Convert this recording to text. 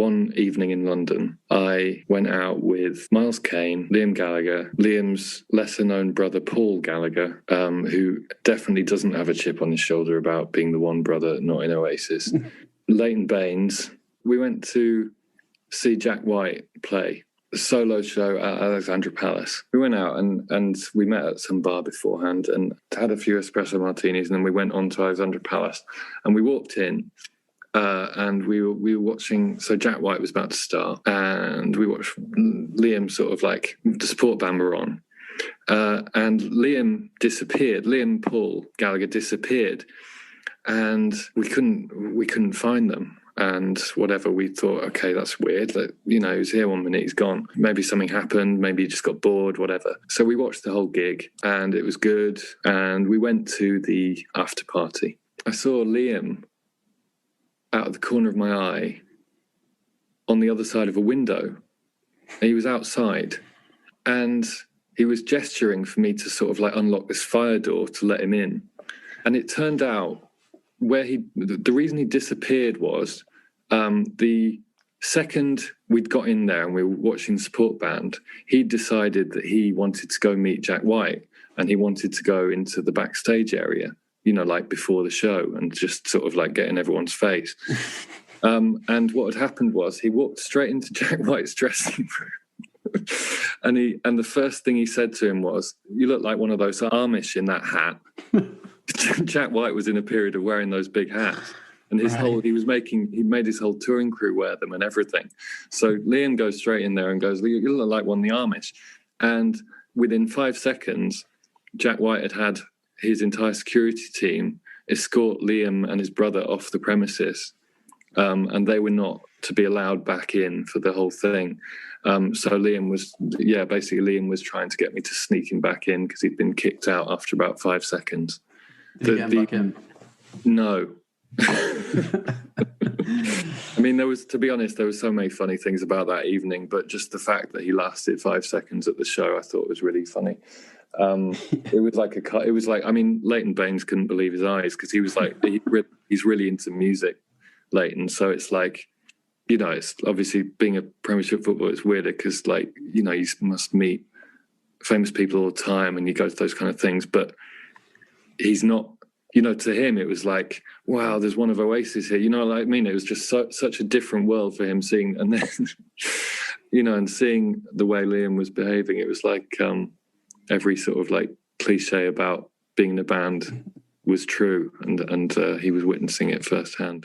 one evening in London, I went out with Miles Kane, Liam Gallagher, Liam's lesser-known brother Paul Gallagher, who definitely doesn't have a chip on his shoulder about being the one brother not in Oasis, Leighton Baines. We went to see Jack White play a solo show at Alexandra Palace. We went out and we met at some bar beforehand and had a few espresso martinis, and then we went on to Alexandra Palace and we walked in. And we were watching, so Jack White was about to start, and we watched Liam sort of like, the support band were on, and Liam disappeared. Liam Paul Gallagher disappeared, and we couldn't find them. And whatever, we thought, okay, that's weird. Like, you know, he's here 1 minute, he's gone. Maybe something happened. Maybe he just got bored, whatever. So we watched the whole gig, and it was good. And we went to the after party. I saw Liam out of the corner of my eye on the other side of a window. And he was outside, and he was gesturing for me to sort of like unlock this fire door to let him in. And it turned out the reason he disappeared was the second we'd got in there and we were watching the support band, he decided that he wanted to go meet Jack White, and he wanted to go into the backstage area, you know, like before the show, and just sort of like get in everyone's face. And what had happened was he walked straight into Jack White's dressing room. and the first thing he said to him was, "You look like one of those Amish in that hat." Jack White was in a period of wearing those big hats, and he made his whole touring crew wear them and everything. So Liam goes straight in there and goes, "You look like one of the Amish." And within 5 seconds, Jack White had his entire security team escort Liam and his brother off the premises, and they were not to be allowed back in for the whole thing. So Liam was trying to get me to sneak him back in because he'd been kicked out after about 5 seconds. Did you get him back in? No. I mean, there was so many funny things about that evening, but just the fact that he lasted 5 seconds at the show, I thought was really funny. It was like, I mean, Leighton Baines couldn't believe his eyes because he was like, he's really into music, Leighton. So it's like, you know, it's obviously being a Premiership footballer, it's weirder because, like, you know, you must meet famous people all the time and you go to those kind of things, but he's not, you know, to him it was like, wow, there's one of Oasis here, you know what I mean? It was just such a different world for him seeing, and then, you know, and seeing the way Liam was behaving, it was like every sort of like cliche about being in a band was true, and he was witnessing it firsthand.